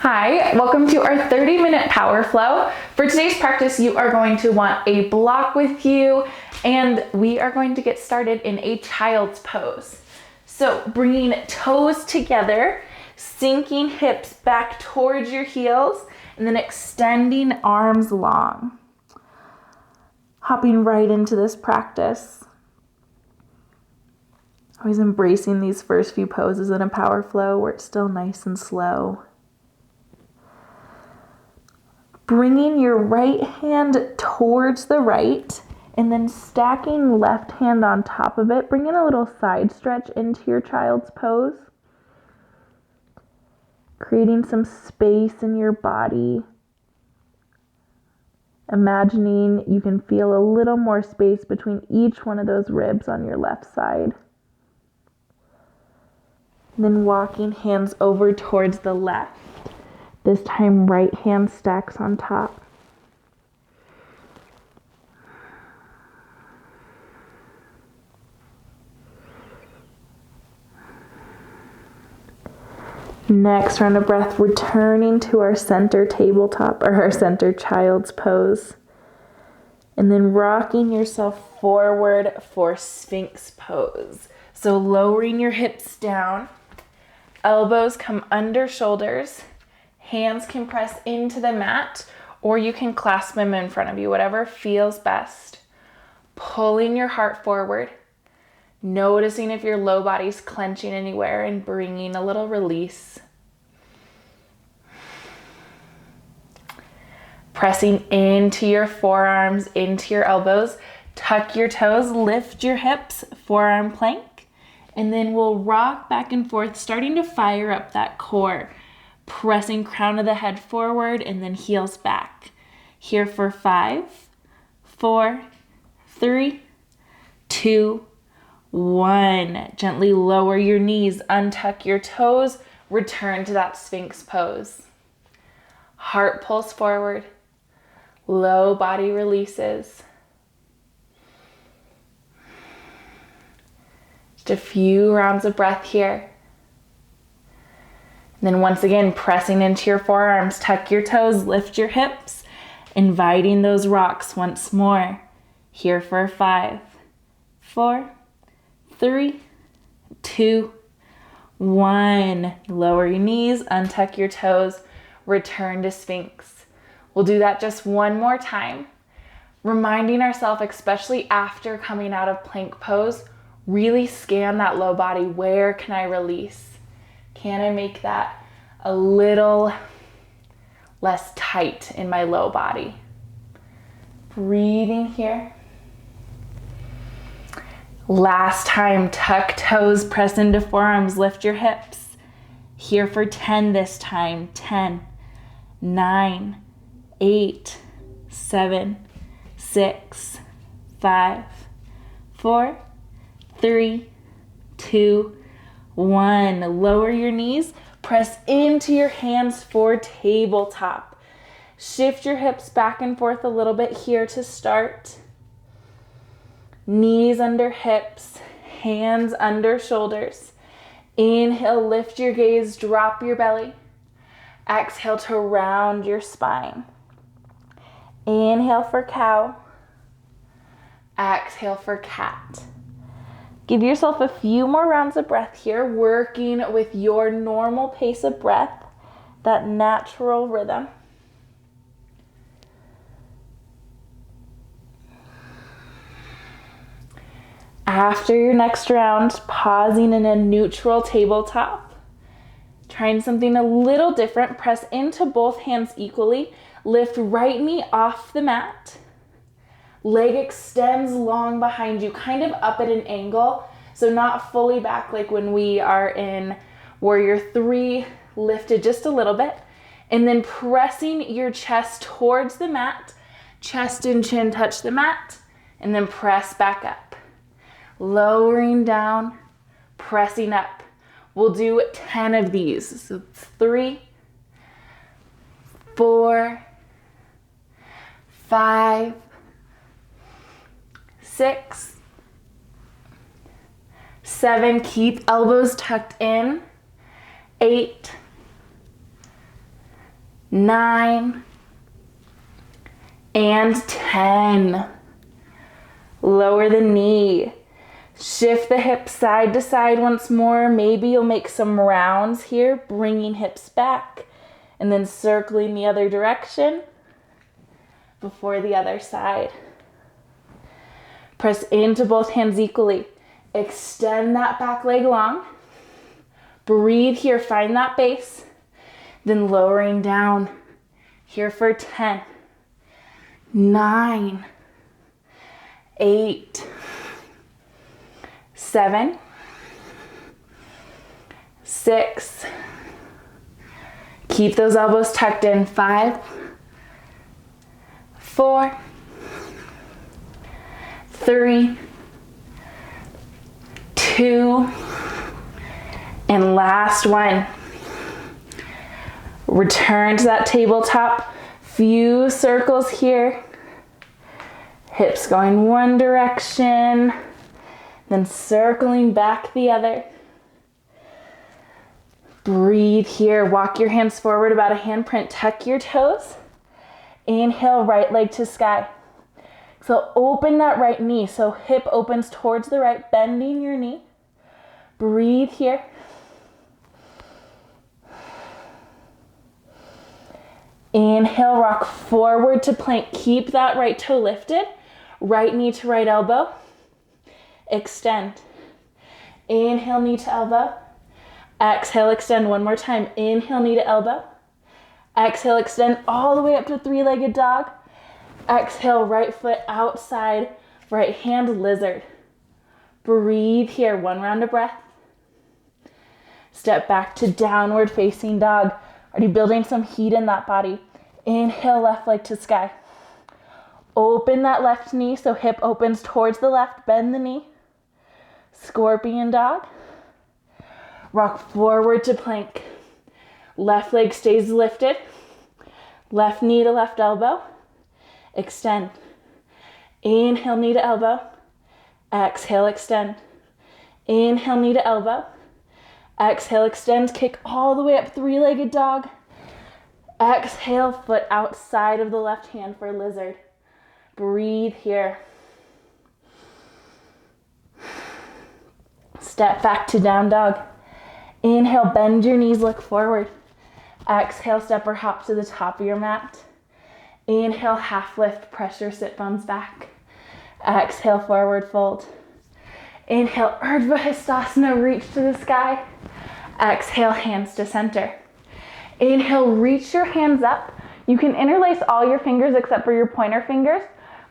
Hi, welcome to our 30-minute power flow. For today's practice, you are going to want a block with you, and we are going to get started in a child's pose. So bringing toes together, sinking hips back towards your heels, and then extending arms long. Hopping right into this practice. Always embracing these first few poses in a power flow where it's still nice and slow. Bringing your right hand towards the right and then stacking left hand on top of it, bringing a little side stretch into your child's pose. Creating some space in your body. Imagining you can feel a little more space between each one of those ribs on your left side. Then walking hands over towards the left. This time, right hand stacks on top. Next round of breath, returning to our center tabletop or our center child's pose. And then rocking yourself forward for Sphinx pose. So lowering your hips down, elbows come under shoulders. Hands can press into the mat, or you can clasp them in front of you, whatever feels best. Pulling your heart forward, noticing if your low body's clenching anywhere and bringing a little release. Pressing into your forearms, into your elbows. Tuck your toes, lift your hips, forearm plank, and then we'll rock back and forth, starting to fire up that core. Pressing crown of the head forward and then heels back. Here for 5, 4, 3, 2, 1. Gently lower your knees, untuck your toes, return to that Sphinx pose. Heart pulls forward, low body releases. Just a few rounds of breath here. Then once again, pressing into your forearms, tuck your toes, lift your hips, inviting those rocks once more. Here for 5, 4, 3, 2, 1. Lower your knees, untuck your toes, return to Sphinx. We'll do that just one more time, reminding ourselves, especially after coming out of plank pose, really scan that low body. Where can I release? Can I make that a little less tight in my low body? Breathing here. Last time, tuck toes, press into forearms, lift your hips. Here for 10 this time. 10, 9, 8, 7, 6, 5, 4, 3, 2, 1. Lower your knees, press into your hands for tabletop. Shift your hips back and forth a little bit here to start. Knees under hips, hands under shoulders. Inhale, lift your gaze, drop your belly. Exhale to round your spine. Inhale for cow. Exhale for cat. Give yourself a few more rounds of breath here, working with your normal pace of breath, that natural rhythm. After your next round, pausing in a neutral tabletop. Trying something a little different, press into both hands equally. Lift right knee off the mat. Leg extends long behind you, kind of up at an angle, so not fully back like when we are in Warrior 3, lifted just a little bit. And then pressing your chest towards the mat, chest and chin touch the mat, and then press back up. Lowering down, pressing up. We'll do 10 of these. So 3, 4, 5, 6, 7, keep elbows tucked in. 8, 9, and 10. Lower the knee. Shift the hips side to side once more. Maybe you'll make some rounds here, bringing hips back and then circling the other direction before the other side. Press into both hands equally. Extend that back leg long. Breathe here, find that base. Then lowering down here for 10, 9, 8, 7, 6. Keep those elbows tucked in. 5, 4, 3, 2, and last one. Return to that tabletop. Few circles here. Hips going one direction, then circling back the other. Breathe here. Walk your hands forward about a handprint. Tuck your toes. Inhale, right leg to sky. So open that right knee. So hip opens towards the right, bending your knee. Breathe here. Inhale, rock forward to plank. Keep that right toe lifted. Right knee to right elbow. Extend. Inhale, knee to elbow. Exhale, extend one more time. Inhale, knee to elbow. Exhale, extend all the way up to three-legged dog. Exhale, right foot outside, right hand lizard. Breathe here, one round of breath. Step back to downward facing dog. Already building some heat in that body. Inhale, left leg to sky. Open that left knee so hip opens towards the left. Bend the knee. Scorpion dog. Rock forward to plank. Left leg stays lifted. Left knee to left elbow. Extend. Inhale, knee to elbow. Exhale, extend. Inhale, knee to elbow. Exhale, extend, kick all the way up, three-legged dog. Exhale, foot outside of the left hand for lizard. Breathe here. Step back to down dog. Inhale, bend your knees, look forward. Exhale, step or hop to the top of your mat. Inhale, half lift, pressure sit bones back. Exhale, forward fold. Inhale, Urdhva Hastasana, reach to the sky. Exhale, hands to center. Inhale, reach your hands up. You can interlace all your fingers except for your pointer fingers,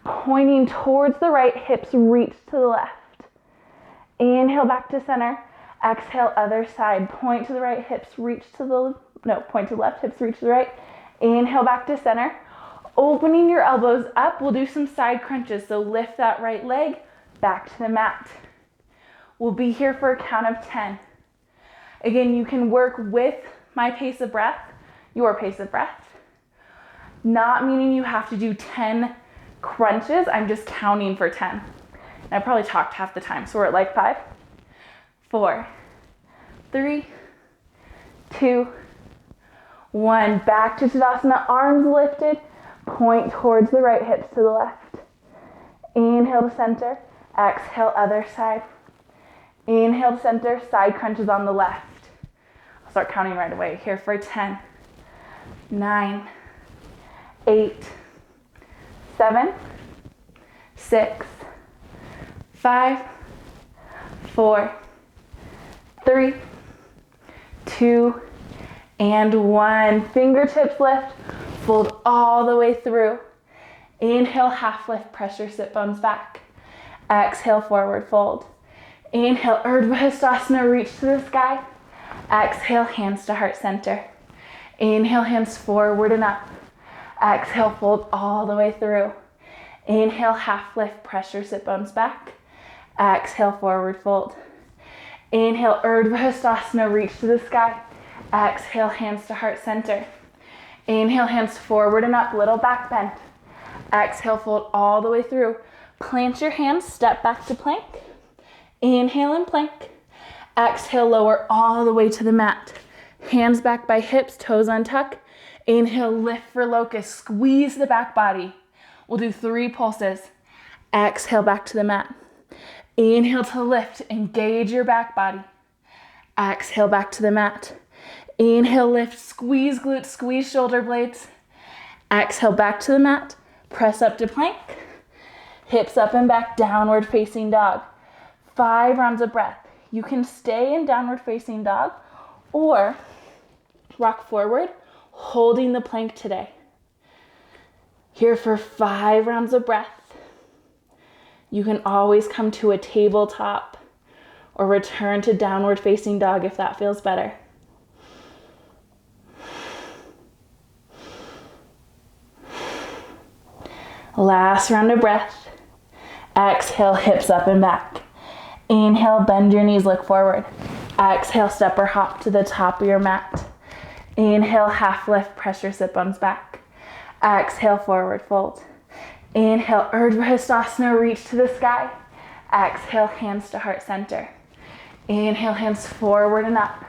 pointing towards the right, hips reach to the left. Inhale, back to center. Exhale, other side. Point to the right, hips reach to the, point to the left, hips reach to the right. Inhale, back to center. Opening your elbows up, we'll do some side crunches. So lift that right leg back to the mat. We'll be here for a count of 10. Again, you can work with my pace of breath, your pace of breath. Not meaning you have to do 10 crunches. I'm just counting for 10. And I probably talked half the time. So we're at like 5, 4, 3, 2, 1. Back to Tadasana, arms lifted. Point towards the right, hips to the left. Inhale to center. Exhale, other side. Inhale to center, side crunches on the left. I'll start counting right away. Here for 10, 9, 8, 7, 6, 5, 4, 3, 2, and 1. Fingertips lift, fold all the way through. Inhale, half lift, pressure sit bones back. Exhale, forward fold. Inhale, Urdhva Hastasana, reach to the sky. Exhale, hands to heart center. Inhale, hands forward and up. Exhale, fold all the way through. Inhale, half lift, pressure sit bones back. Exhale, forward fold. Inhale, Urdhva Hastasana, reach to the sky. Exhale, hands to heart center. Inhale, hands forward and up, little back bend. Exhale, fold all the way through. Plant your hands, step back to plank. Inhale and plank. Exhale, lower all the way to the mat. Hands back by hips, toes untuck. Inhale, lift for locust. Squeeze the back body. We'll do 3 pulses. Exhale, back to the mat. Inhale to lift, engage your back body. Exhale, back to the mat. Inhale, lift, squeeze glutes, squeeze shoulder blades. Exhale, back to the mat. Press up to plank. Hips up and back, downward facing dog. 5 rounds of breath. You can stay in downward facing dog or rock forward, holding the plank today. Here for 5 rounds of breath. You can always come to a tabletop or return to downward facing dog if that feels better. Last round of breath. Exhale, hips up and back. Inhale, bend your knees, look forward. Exhale, step or hop to the top of your mat. Inhale, half lift, press your sit bones back. Exhale, forward fold. Inhale, Urdhva Hastasana, reach to the sky. Exhale, hands to heart center. Inhale, hands forward and up.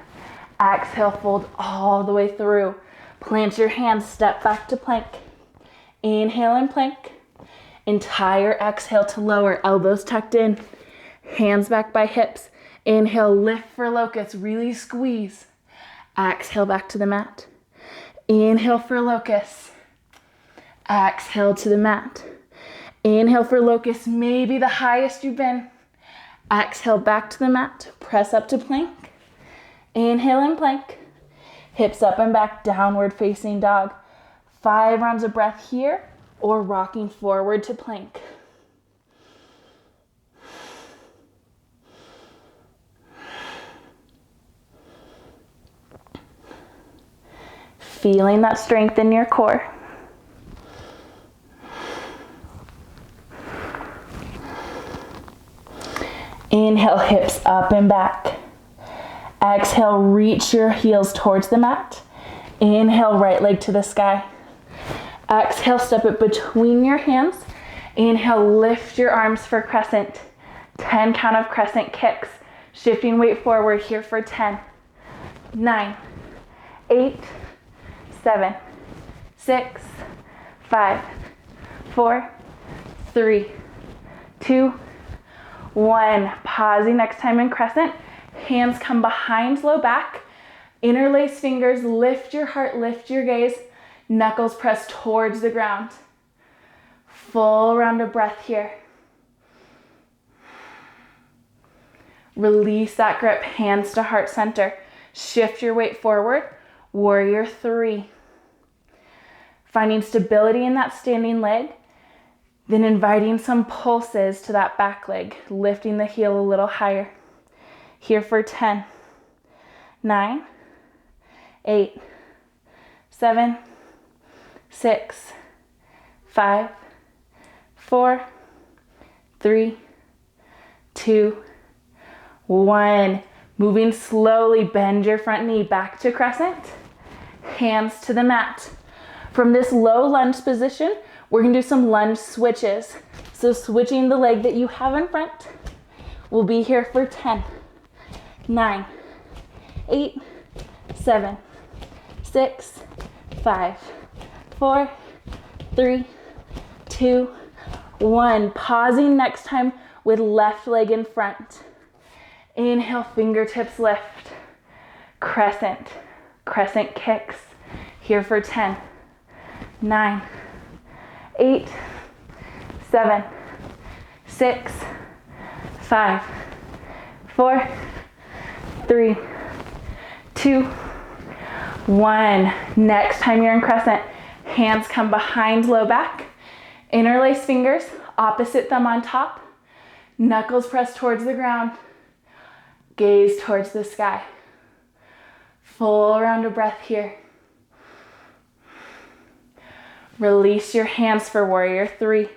Exhale, fold all the way through. Plant your hands, step back to plank. Inhale and plank. Entire exhale to lower, elbows tucked in. Hands back by hips. Inhale, lift for locust, really squeeze. Exhale, back to the mat. Inhale for locust. Exhale to the mat. Inhale for locust, maybe the highest you've been. Exhale, back to the mat. Press up to plank. Inhale and plank. Hips up and back, downward facing dog. 5 rounds of breath here or rocking forward to plank. Feeling that strength in your core. Inhale, hips up and back. Exhale, reach your heels towards the mat. Inhale, right leg to the sky. Exhale, step it between your hands. Inhale, lift your arms for crescent. 10 count of crescent kicks. Shifting weight forward here for 10, 9, 8, 7, 6, 5, 4, 3, 2, 1. Pausing next time in crescent. Hands come behind low back. Interlace fingers, lift your heart, lift your gaze. Knuckles press towards the ground. Full round of breath here. Release that grip, hands to heart center. Shift your weight forward. Warrior 3. Finding stability in that standing leg. Then inviting some pulses to that back leg, lifting the heel a little higher. Here for 10, 9, 8, 7, 6, 5, 4, 3, 2, 1. Moving slowly, bend your front knee back to crescent. Hands to the mat. From this low lunge position, we're gonna do some lunge switches. So switching the leg that you have in front. We'll be here for 10, 9, 8, 7, 6, 5, 4, 3, 2, 1. Pausing next time with left leg in front. Inhale, fingertips lift. Crescent, crescent kicks. Here for 10, 9, 8, 7, 6, 5, 4, 3, 2, 1. Next time you're in crescent, hands come behind low back. Interlace fingers, opposite thumb on top. Knuckles press towards the ground. Gaze towards the sky. Full round of breath here. Release your hands for warrior 3.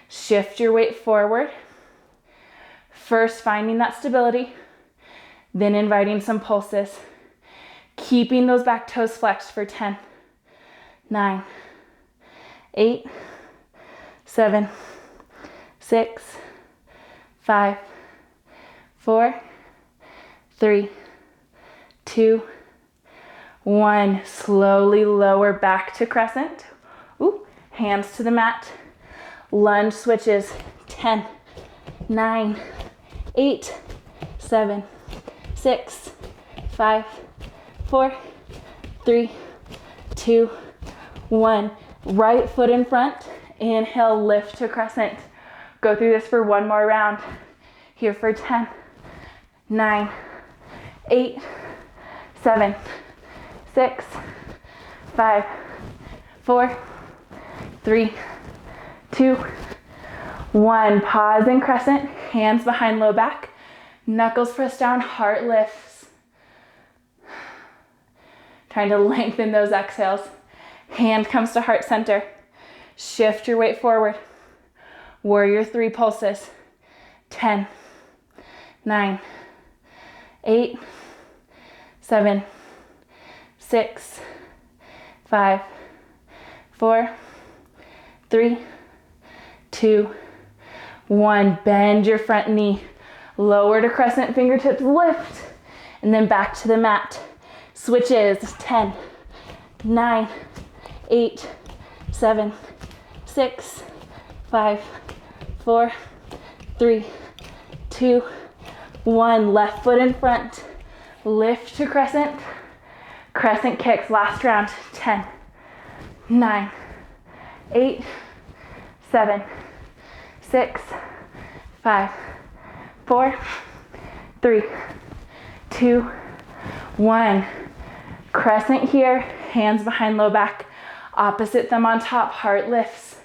Shift your weight forward. First finding that stability, then inviting some pulses. Keeping those back toes flexed for 10, 9, 8, 7, 6, 5, 4, 3, 2, 1. Slowly lower back to crescent. Ooh, hands to the mat. Lunge switches. 10, 9, 8, 7, 6, 5, 4, 3, 2, 1. Right foot in front. Inhale, lift to crescent. Go through this for one more round. Here for 10, 9, 8, 7, 6, 5, 4, 3, 2, 1. Pause in crescent, hands behind low back, knuckles press down, heart lifts. Trying to lengthen those exhales. Hand comes to heart center. Shift your weight forward. Warrior 3 pulses. 10, 9, 8, 7, 6, 5, 4, 3, 2, 1. Bend your front knee. Lower to crescent, fingertips lift. And then back to the mat. Switches. 10, 9, 8, 7, 6, 5, 4, 3, 2, 1. Left foot in front. Lift to crescent. Crescent kicks. Last round. 10, 9, 8, 7, 6, 5, 4, 3, 2, 1. Crescent here. Hands behind low back. Opposite thumb on top. Heart lifts.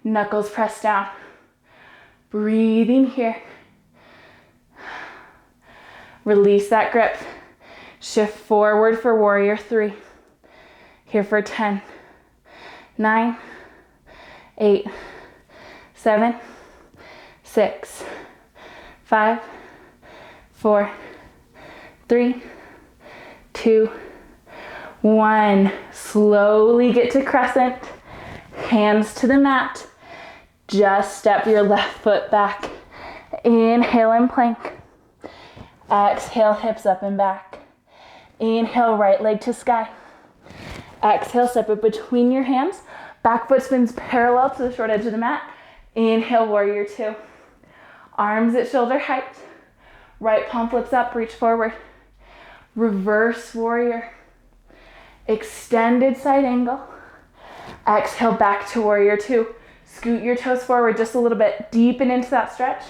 Knuckles press down. Breathing here. Release that grip. Shift forward for warrior 3. Here for 10, 9, 8, 7, 6, 5, 4, 3, 2, 1. Slowly get to crescent. Hands to the mat. Just step your left foot back. Inhale and plank. Exhale, hips up and back. Inhale, right leg to sky. Exhale, step it between your hands. Back foot spins parallel to the short edge of the mat. Inhale, warrior 2. Arms at shoulder height. Right palm flips up, reach forward. Reverse warrior. Extended side angle. Exhale, back to warrior 2. Scoot your toes forward just a little bit. Deepen into that stretch.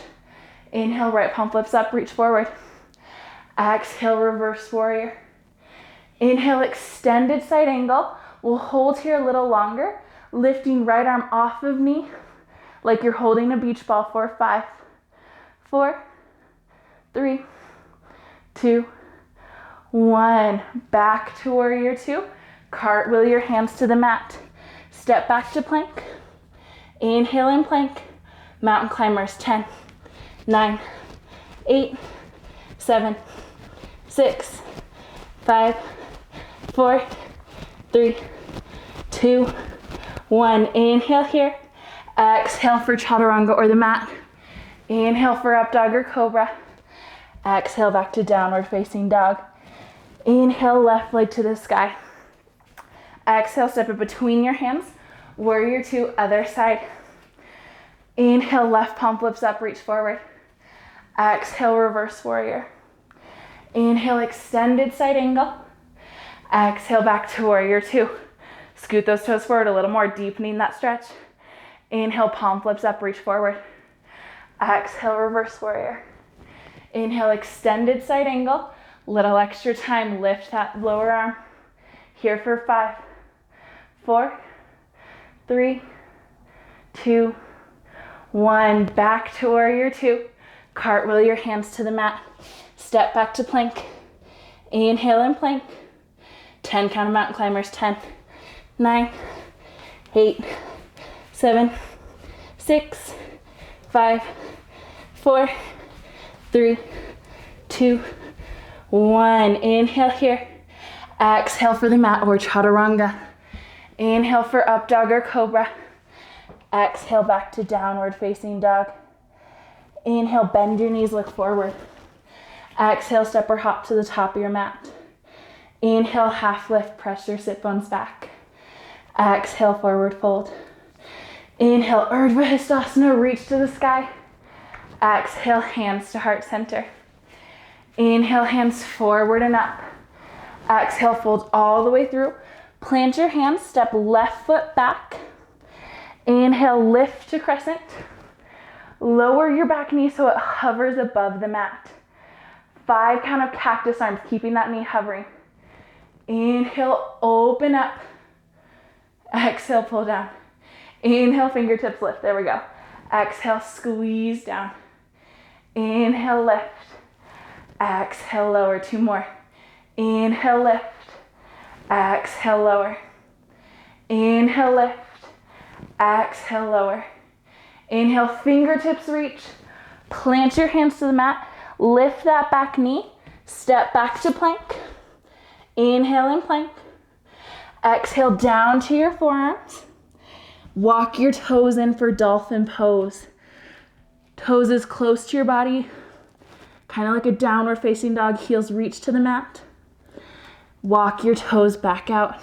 Inhale, right palm flips up, reach forward. Exhale, reverse warrior. Inhale, extended side angle. We'll hold here a little longer. Lifting right arm off of knee like you're holding a beach ball for 5, 4, 3, 2, 1. Back to warrior 2. Cartwheel your hands to the mat. Step back to plank. Inhale and plank. Mountain climbers. 10, 9, 8, 7, 6, 5, 4, 3, 2, 1. Inhale here. Exhale for chaturanga or the mat. Inhale for up dog or cobra. Exhale back to downward facing dog. Inhale, left leg to the sky. Exhale, step it between your hands. Warrior 2, other side. Inhale, left palm flips up, reach forward. Exhale, reverse warrior. Inhale, extended side angle. Exhale, back to warrior 2. Scoot those toes forward a little more, deepening that stretch. Inhale, palm flips up, reach forward. Exhale, reverse warrior. Inhale, extended side angle. Little extra time, lift that lower arm. Here for 5, 4, 3, 2, 1. Back to warrior 2. Cartwheel your hands to the mat. Step back to plank. Inhale and plank. 10 count of mountain climbers. 10, 9, 8, 7, 6, 5, 4, 3, 2, 1. Inhale here. Exhale for the mat or chaturanga. Inhale for up dog or cobra. Exhale back to downward facing dog. Inhale, bend your knees, look forward. Exhale, step or hop to the top of your mat. Inhale, half lift, press your sit bones back. Exhale, forward fold. Inhale, Urdhva Hastasana, reach to the sky. Exhale, hands to heart center. Inhale, hands forward and up. Exhale, fold all the way through. Plant your hands, step left foot back. Inhale, lift to crescent. Lower your back knee so it hovers above the mat. 5 count of cactus arms, keeping that knee hovering. Inhale, open up. Exhale, pull down. Inhale, fingertips lift. There we go. Exhale, squeeze down. Inhale, lift. Exhale, lower. 2 more. Inhale, lift. Exhale, lower. Inhale, lift. Exhale, lower. Inhale, fingertips reach. Plant your hands to the mat. Lift that back knee. Step back to plank. Inhale and plank. Exhale down to your forearms. Walk your toes in for dolphin pose. Toes as close to your body, kind of like a downward facing dog. Heels reach to the mat. Walk your toes back out.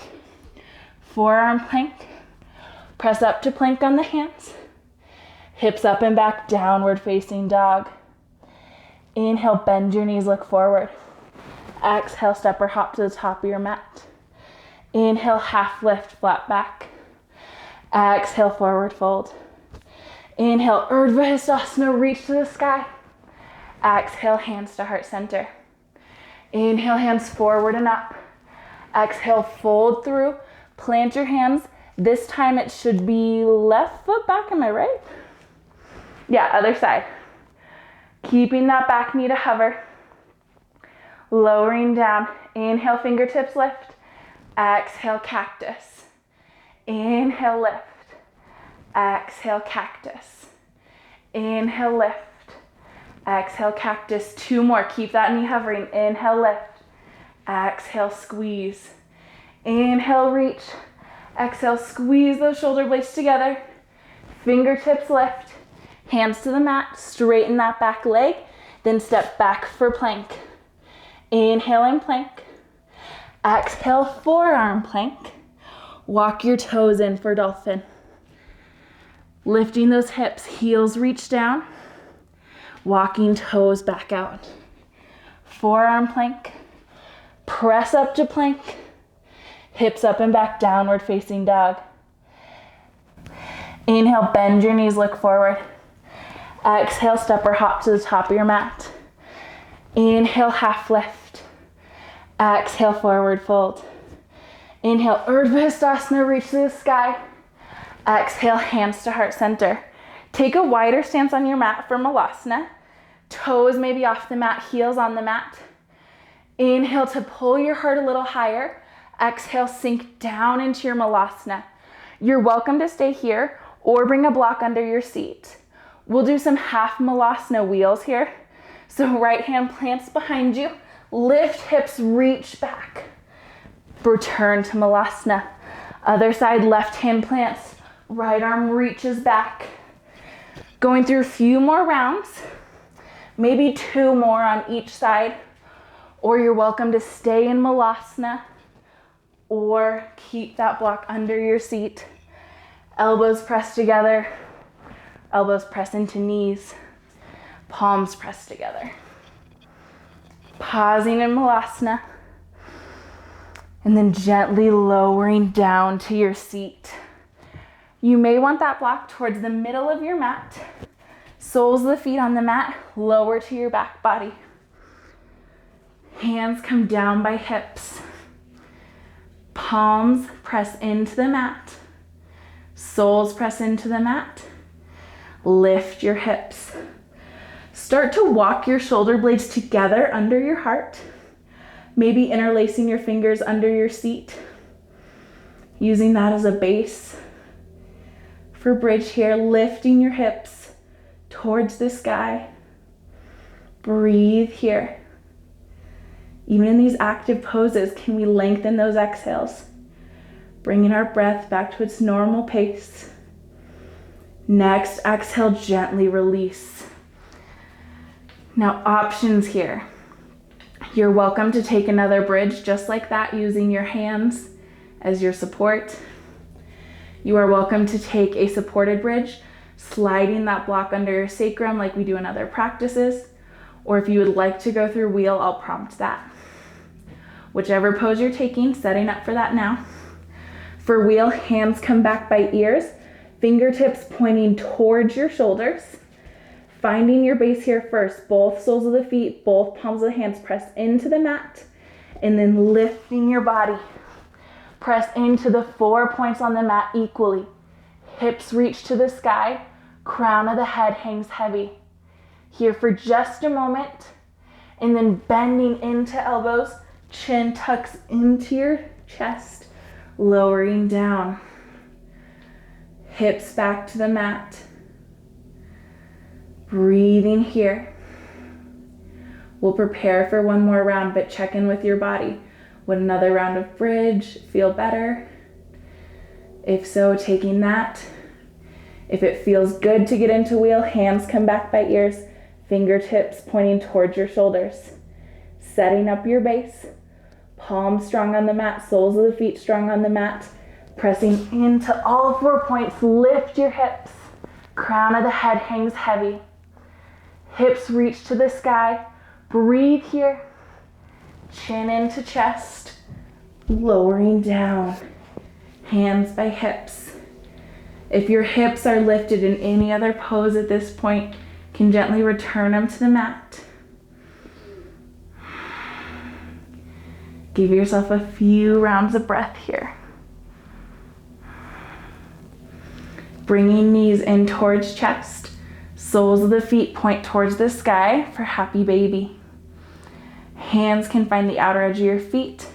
Forearm plank. Press up to plank on the hands. Hips up and back, downward facing dog. Inhale, bend your knees, look forward. Exhale, step or hop to the top of your mat. Inhale, half lift, flat back. Exhale, forward fold. Inhale, Urdhva Hastasana, reach to the sky. Exhale, hands to heart center. Inhale, hands forward and up. Exhale, fold through. Plant your hands. This time it should be left foot back, am I right? Yeah, other side. Keeping that back knee to hover. Lowering down. Inhale, fingertips lift. Exhale, cactus. Inhale, lift. Exhale, cactus. Inhale, lift. Exhale, cactus. 2 more. Keep that knee hovering. Inhale, lift. Exhale, squeeze. Inhale, reach. Exhale, squeeze those shoulder blades together. Fingertips lift. Hands to the mat. Straighten that back leg. Then step back for plank. Inhale and plank. Exhale, forearm plank. Walk your toes in for dolphin. Lifting those hips, heels reach down. Walking toes back out. Forearm plank. Press up to plank. Hips up and back, downward facing dog. Inhale, bend your knees, look forward. Exhale, step or hop to the top of your mat. Inhale, half lift. Exhale, forward fold. Inhale, Urdhva Hastasana, reach to the sky. Exhale, hands to heart center. Take a wider stance on your mat for Malasana. Toes maybe off the mat, heels on the mat. Inhale to pull your heart a little higher. Exhale, sink down into your Malasana. You're welcome to stay here or bring a block under your seat. We'll do some half Malasana wheels here. So right hand plants behind you. Lift hips, reach back. Return to Malasana. Other side, left hand plants. Right arm reaches back. Going through a few more rounds. Maybe 2 more on each side. Or you're welcome to stay in Malasana. Or keep that block under your seat. Elbows press together. Elbows press into knees. Palms press together. Pausing in Malasana. And then gently lowering down to your seat. You may want that block towards the middle of your mat. Soles of the feet on the mat, lower to your back body. Hands come down by hips. Palms press into the mat. Soles press into the mat. Lift your hips. Start to walk your shoulder blades together under your heart. Maybe interlacing your fingers under your seat. Using that as a base. For bridge here, lifting your hips towards the sky. Breathe here. Even in these active poses, can we lengthen those exhales? Bringing our breath back to its normal pace. Next, exhale, gently release. Now options here. You're welcome to take another bridge just like that, using your hands as your support. You are welcome to take a supported bridge, sliding that block under your sacrum like we do in other practices. Or if you would like to go through wheel, I'll prompt that. Whichever pose you're taking, setting up for that now. For wheel, hands come back by ears, fingertips pointing towards your shoulders. Finding your base here first, both soles of the feet, both palms of the hands press into the mat, and then lifting your body. Press into the 4 points on the mat equally. Hips reach to the sky, crown of the head hangs heavy. Here for just a moment, and then bending into elbows, chin tucks into your chest, lowering down. Hips back to the mat. Breathing here. We'll prepare for one more round, but check in with your body. Would another round of bridge feel better? If so, taking that. If it feels good to get into wheel, hands come back by ears, fingertips pointing towards your shoulders. Setting up your base. Palms strong on the mat, soles of the feet strong on the mat. Pressing into all 4 points, lift your hips. Crown of the head hangs heavy. Hips reach to the sky. Breathe here. Chin into chest. Lowering down. Hands by hips. If your hips are lifted in any other pose at this point, you can gently return them to the mat. Give yourself a few rounds of breath here. Bringing knees in towards chest. Soles of the feet point towards the sky for happy baby. Hands can find the outer edge of your feet.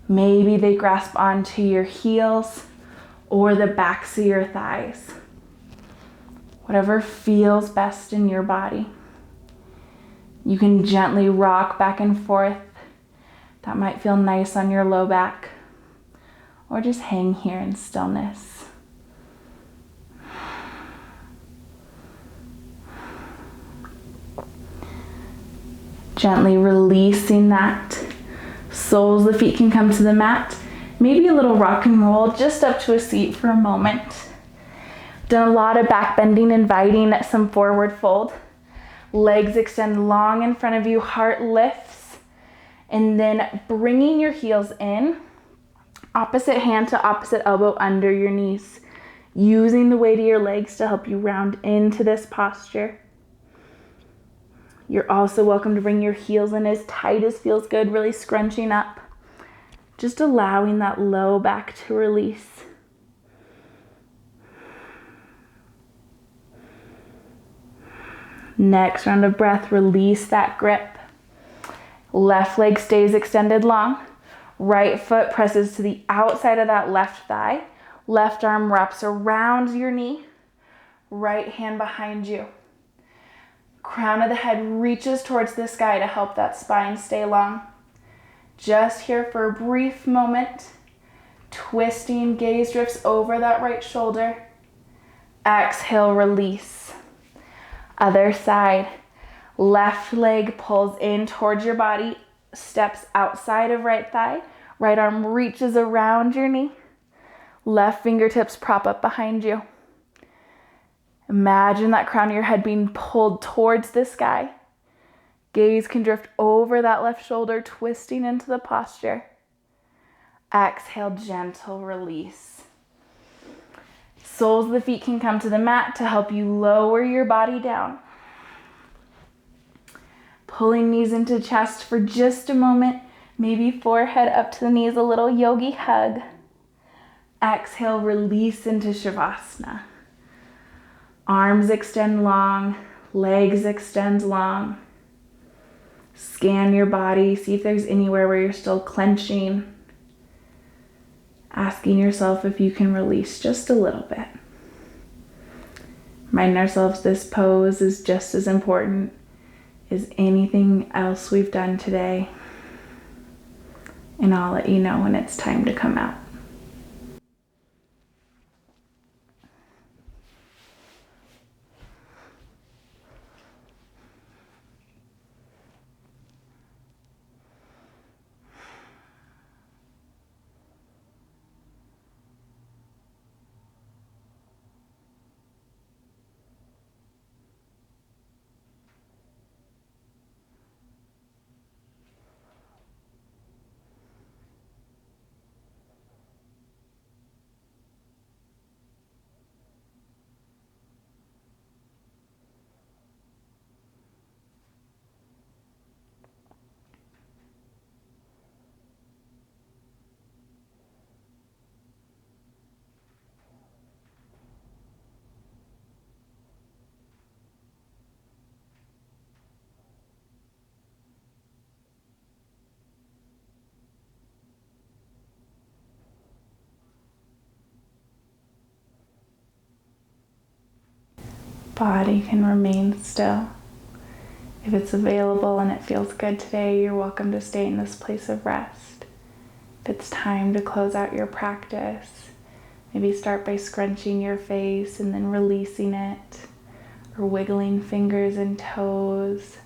Maybe they grasp onto your heels or the backs of your thighs. Whatever feels best in your body. You can gently rock back and forth. That might feel nice on your low back. Or just hang here in stillness. Gently releasing that. Soles of the feet can come to the mat. Maybe a little rock and roll just up to a seat for a moment. Done a lot of back bending, inviting some forward fold. Legs extend long in front of you, heart lifts. And then bringing your heels in, opposite hand to opposite elbow under your knees. Using the weight of your legs to help you round into this posture. You're also welcome to bring your heels in as tight as feels good, really scrunching up. Just allowing that low back to release. Next round of breath, release that grip. Left leg stays extended long. Right foot presses to the outside of that left thigh. Left arm wraps around your knee. Right hand behind you. Crown of the head reaches towards the sky to help that spine stay long. Just here for a brief moment. Twisting, gaze drifts over that right shoulder. Exhale, release. Other side. Left leg pulls in towards your body, steps outside of right thigh. Right arm reaches around your knee. Left fingertips prop up behind you. Imagine that crown of your head being pulled towards the sky. Gaze can drift over that left shoulder, twisting into the posture. Exhale, gentle release. Soles of the feet can come to the mat to help you lower your body down. Pulling knees into chest for just a moment. Maybe forehead up to the knees, a little yogi hug. Exhale, release into Shavasana. Arms extend long, legs extend long. Scan your body, see if there's anywhere where you're still clenching. Asking yourself if you can release just a little bit. Reminding ourselves this pose is just as important as anything else we've done today. And I'll let you know when it's time to come out. Body can remain still. If it's available and it feels good today, you're welcome to stay in this place of rest. If it's time to close out your practice, maybe start by scrunching your face and then releasing it, or wiggling fingers and toes,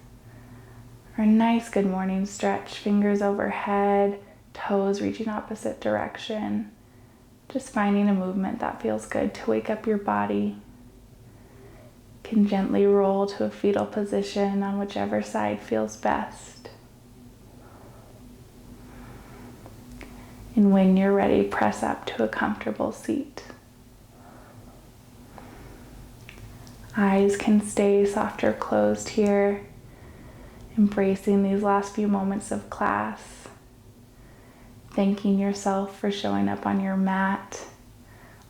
or a nice good morning stretch, fingers overhead, toes reaching opposite direction. Just finding a movement that feels good to wake up your body. Can gently roll to a fetal position on whichever side feels best. And when you're ready, press up to a comfortable seat. Eyes can stay soft or closed here, embracing these last few moments of class, thanking yourself for showing up on your mat,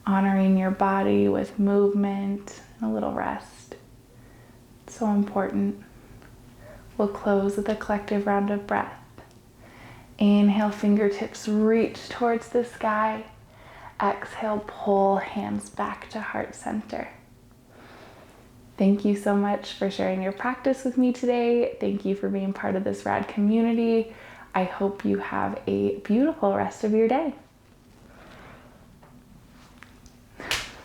honoring your body with movement and a little rest. So important. We'll close with a collective round of breath. Inhale, fingertips reach towards the sky. Exhale, pull hands back to heart center. Thank you so much for sharing your practice with me today. Thank you for being part of this rad community. I hope you have a beautiful rest of your day.